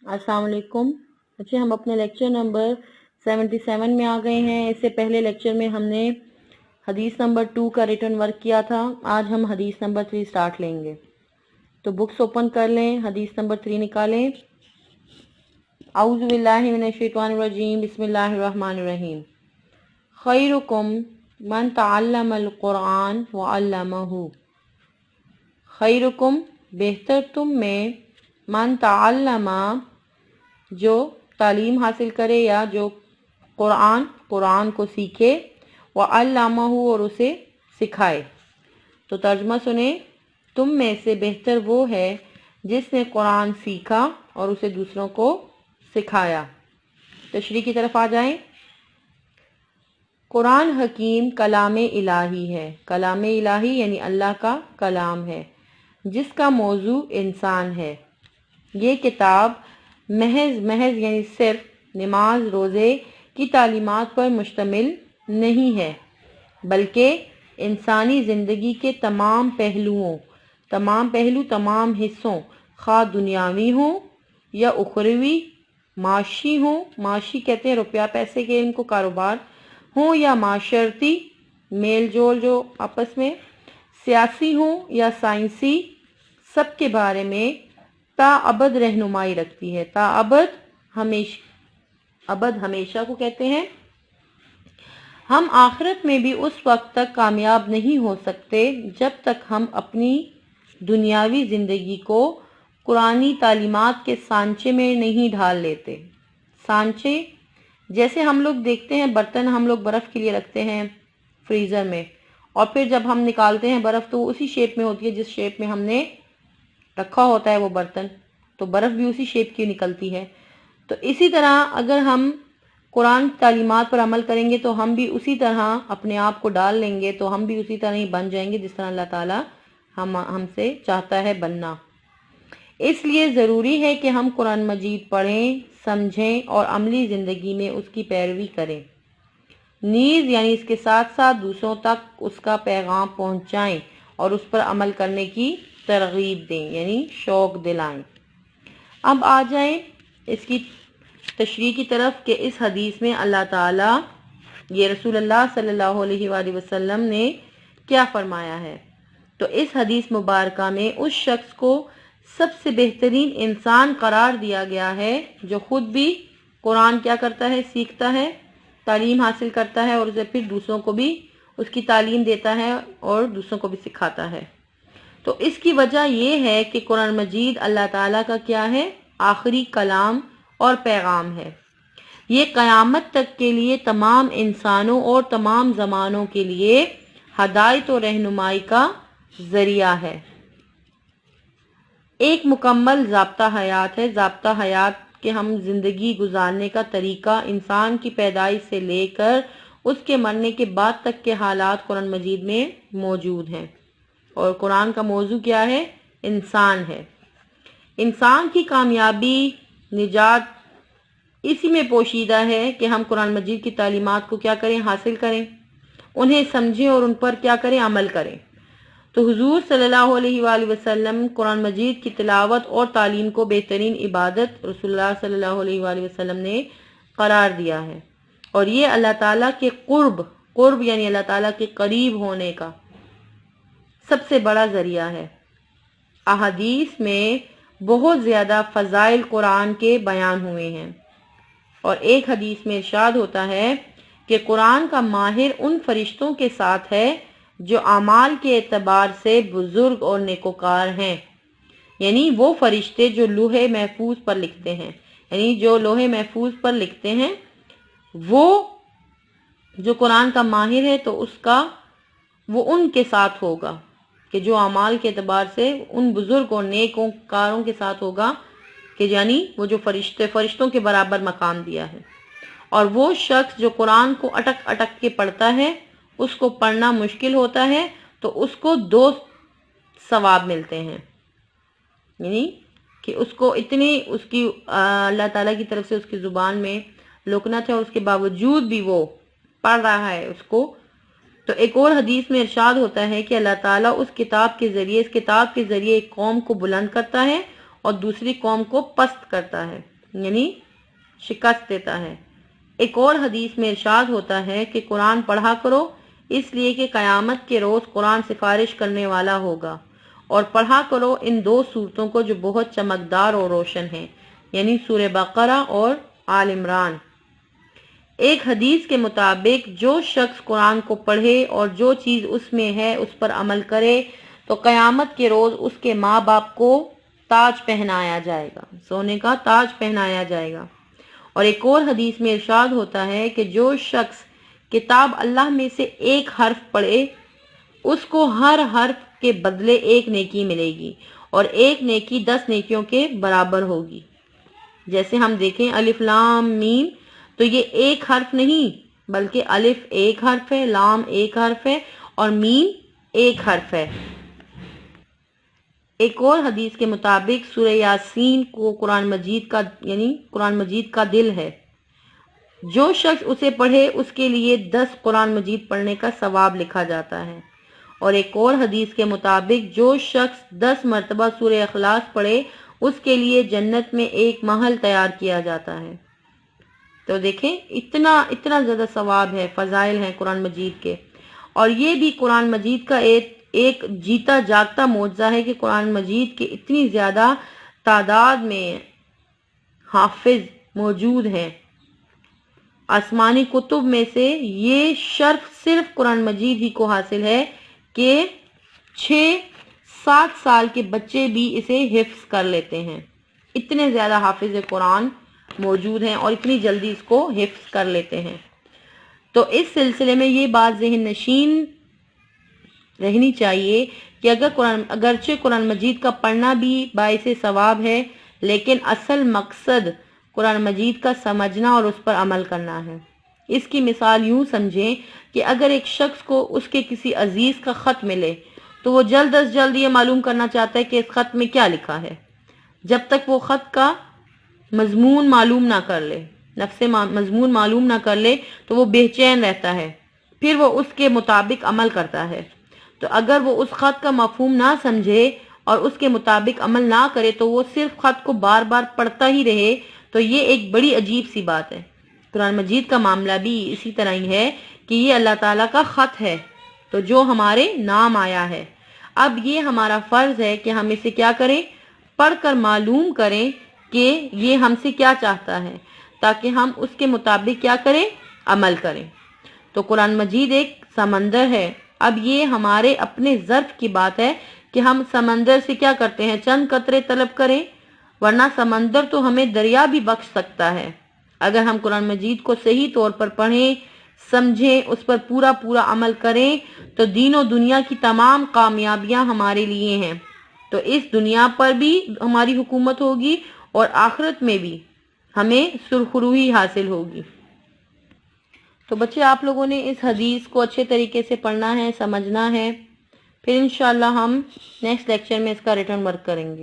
अस्सलाम वालेकुम। अच्छा, हम अपने लेक्चर नंबर 77 में आ गए हैं। इससे पहले लेक्चर में हमने हदीस नंबर 2 का रिटर्न वर्क किया था। आज हम हदीस नंबर 3 स्टार्ट लेंगे। तो बुक्स ओपन कर लें, हदीस नंबर 3 निकालें। औज़ु बिल्लाहि मिनश शैतानिर रजीम, बिस्मिल्लाहिर रहमानिर रहीम। खैरुकुम मन तअल्लमल कुरान व अल्लमहु। खैरुकुम बेहतर तुम में, मन तअल्लमा जो तालीम हासिल करे या जो कुरान को सीखे, व अल्लमहु और उसे सिखाए। तो तर्जुमा सुने, तुम में से बेहतर वो है जिसने कुरान सीखा और उसे दूसरों को सिखाया। तशरीह की तरफ आ जाएं। कुरान हकीम कलाम इलाही है। कलाम इलाही यानी अल्लाह का कलाम है, जिसका मौजू इंसान है। ये किताब महज यानी सिर्फ नमाज रोज़े की तालीमात पर मुश्तमिल नहीं है, बल्कि इंसानी ज़िंदगी के तमाम हिस्सों, खा दुनियावी हों या उखरवी, माशी हों, माशी कहते हैं रुपया पैसे के इनको कारोबार हों, या माशरती मेल जोल जो आपस में, सियासी हों या साइंसी, सब के बारे में ताअबद रहनुमाई रखती है। ताअबद हमेशा को कहते हैं। हम आखिरत में भी उस वक्त तक कामयाब नहीं हो सकते जब तक हम अपनी दुनियावी ज़िंदगी को कुरानी तालीमात के सांचे में नहीं ढाल लेते। सांचे जैसे हम लोग देखते हैं, बर्तन हम लोग बर्फ़ के लिए रखते हैं फ्रीज़र में, और फिर जब हम निकालते हैं बर्फ़ तो उसी शेप में होती है जिस शेप में हमने रखा होता है वो बर्तन, तो बर्फ़ भी उसी शेप की निकलती है। तो इसी तरह अगर हम कुरान तालीमात पर अमल करेंगे तो हम भी उसी तरह अपने आप को डाल लेंगे, तो हम भी उसी तरह ही बन जाएंगे जिस तरह अल्लाह ताला हमसे चाहता है बनना। इसलिए ज़रूरी है कि हम कुरान मजीद पढ़ें, समझें और अमली ज़िंदगी में उसकी पैरवी करें। नीज़ यानी इसके साथ साथ दूसरों तक उसका पैगाम पहुँचाएँ और उस पर अमल करने की तरगीब दें, यानी शौक़ दिलाएं। अब आ जाएं इसकी तशरीह की तरफ कि इस हदीस में अल्लाह ताला ये रसूलुल्लाह सल्लल्लाहु अलैहि वसल्लम ने क्या फरमाया है। तो इस हदीस मुबारका में उस शख्स को सबसे बेहतरीन इंसान करार दिया गया है जो खुद भी कुरान क्या करता है, सीखता है, तालीम हासिल करता है और उसे फिर दूसरों को भी उसकी तालीम देता है और दूसरों को भी सिखाता है। तो इसकी वजह यह है कि कुरान मजीद अल्लाह ताला का क्या है, आखिरी कलाम और पैगाम है। ये क़यामत तक के लिए तमाम इंसानों और तमाम ज़मानों के लिए हदायत और रहनुमाई का ज़रिया है। एक मुकम्मल ज़ाब्ता हयात है। ज़ाब्ता हयात कि हम ज़िंदगी गुजारने का तरीका इंसान की पैदाइश से लेकर उसके मरने के बाद तक के हालात कुरान मजीद में मौजूद हैं। और कुरान का मौजू क्या है, इंसान है। इंसान की कामयाबी, निजात इसी में पोशीदा है कि हम कुरान मजीद की तालीमात को क्या करें, हासिल करें, उन्हें समझें और उन पर क्या करें, अमल करें। तो हुजूर सल्लल्लाहु अलैहि वसल्लम कुरान मजीद की तिलावत और तालीम को बेहतरीन इबादत रसूलुल्लाह सल्लल्लाहु अलैहि वसल्लम ने करार दिया है। और ये अल्लाह ताला के कुर्ब यानी अल्लाह ताला के करीब होने का सबसे बड़ा ज़रिया है। अहादीस में बहुत ज़्यादा फ़ज़ाइल कुरान के बयान हुए हैं और एक हदीस में इरशाद होता है कि कुरान का माहिर उन फरिश्तों के साथ है जो अमाल के एतबार से बुजुर्ग और नेकोकार हैं। यानी वो फरिश्ते जो लोहे महफूज पर लिखते हैं, यानी जो लोहे महफूज पर लिखते हैं, वो जो कुरान का माहिर है तो वो उनके साथ होगा कि जो अमाल के एतबार से उन बुजुर्ग और नेकोकारों के साथ होगा, कि यानी वो जो फरिश्तों के बराबर मकाम दिया है। और वो शख्स जो कुरान को अटक अटक के पढ़ता है, उसको पढ़ना मुश्किल होता है, तो उसको 2 सवाब मिलते हैं। यानी कि उसको इतनी उसकी अल्लाह ताला की तरफ से उसकी ज़ुबान में लुकनत है और उसके बावजूद भी वो पढ़ रहा है उसको। तो एक और हदीस में इरशाद होता है कि अल्लाह ताला इस किताब के ज़रिए एक कौम को बुलंद करता है और दूसरी कौम को पस्त करता है। یعنی شکست دیتا ہے۔ ایک اور حدیث میں ارشاد ہوتا ہے کہ قرآن پڑھا کرو، اس لیے کہ قیامت کے روز قرآن سفارش کرنے والا ہوگا، اور پڑھا کرو ان دو صورتوں کو جو بہت چمکدار اور روشن ہیں، یعنی سورہ بقرہ اور آل عمران۔ ایک حدیث کے مطابق جو شخص قرآن کو پڑھے اور جو چیز اس میں ہے اس پر عمل کرے تو قیامت کے روز اس کے ماں باپ کو تاج پہنایا جائے گا، سونے کا تاج پہنایا جائے گا۔ اور ایک اور حدیث میں ارشاد ہوتا ہے کہ جو شخص کتاب اللہ میں سے ایک حرف پڑھے اس کو ہر حرف کے بدلے ایک نیکی ملے گی، اور ایک نیکی 10 نیکیوں کے برابر ہوگی۔ جیسے ہم دیکھیں الف لام میم، تو یہ ایک حرف نہیں بلکہ الف ایک حرف ہے، لام ایک حرف ہے اور میم ایک حرف ہے۔ ایک اور حدیث کے مطابق سورہ یاسین کو قرآن مجید کا یعنی قرآن مجید کا دل ہے، جو شخص اسے پڑھے اس کے لیے 10 قرآن مجید پڑھنے کا ثواب لکھا جاتا ہے۔ اور ایک اور حدیث کے مطابق جو شخص 10 مرتبہ سورہ اخلاص پڑھے اس کے لیے جنت میں ایک محل تیار کیا جاتا ہے۔ تو دیکھیں اتنا زیادہ ثواب ہے، فضائل ہیں قرآن مجید کے۔ اور یہ بھی قرآن مجید کا ایک جیتا جاگتا معجزہ ہے کہ قرآن مجید کے اتنی زیادہ تعداد میں حافظ موجود ہیں۔ آسمانی کتب میں سے یہ شرف صرف قرآن مجید ہی کو حاصل ہے کہ 6-7 سال کے بچے بھی اسے حفظ کر لیتے ہیں۔ اتنے زیادہ حافظ قرآن موجود ہیں اور اتنی جلدی اس کو حفظ کر لیتے ہیں۔ تو اس سلسلے میں یہ بات ذہن نشین رہنی چاہیے کہ اگرچہ قرآن مجید کا پڑھنا بھی باعث ثواب ہے، لیکن اصل مقصد قرآن مجید کا سمجھنا اور اس پر عمل کرنا ہے۔ اس کی مثال یوں سمجھیں کہ اگر ایک شخص کو اس کے کسی عزیز کا خط ملے تو وہ جلد از جلد یہ معلوم کرنا چاہتا ہے کہ اس خط میں کیا لکھا ہے۔ جب تک وہ خط کا مضمون معلوم نہ کر لے، مضمون معلوم نہ کر لے تو وہ بے چین رہتا ہے، پھر وہ اس کے مطابق عمل کرتا ہے۔ تو اگر وہ اس خط کا مفہوم نہ سمجھے اور اس کے مطابق عمل نہ کرے تو وہ صرف خط کو بار بار پڑھتا ہی رہے، تو یہ ایک بڑی عجیب سی بات ہے۔ قرآن مجید کا معاملہ بھی اسی طرح ہی ہے کہ یہ اللہ تعالیٰ کا خط ہے تو جو ہمارے نام آیا ہے۔ اب یہ ہمارا فرض ہے کہ ہم اسے کیا کریں، پڑھ کر معلوم کریں کہ یہ ہم سے کیا چاہتا ہے، تاکہ ہم اس کے مطابق کیا کریں، عمل کریں۔ تو قرآن مجید ایک سمندر ہے۔ اب یہ ہمارے اپنے ظرف کی بات ہے کہ ہم سمندر سے کیا کرتے ہیں، چند قطرے طلب کریں، ورنہ سمندر تو ہمیں دریا بھی بخش سکتا ہے۔ اگر ہم قرآن مجید کو صحیح طور پر پڑھیں، سمجھیں، اس پر پورا عمل کریں تو دین و دنیا کی تمام کامیابیاں ہمارے لیے ہیں۔ تو اس دنیا پر بھی ہماری حکومت ہوگی اور آخرت میں بھی ہمیں سرخروئی حاصل ہوگی۔ تو بچے آپ لوگوں نے اس حدیث کو اچھے طریقے سے پڑھنا ہے، سمجھنا ہے، پھر انشاءاللہ ہم نیکسٹ لیکچر میں اس کا ریٹرن ورک کریں گے۔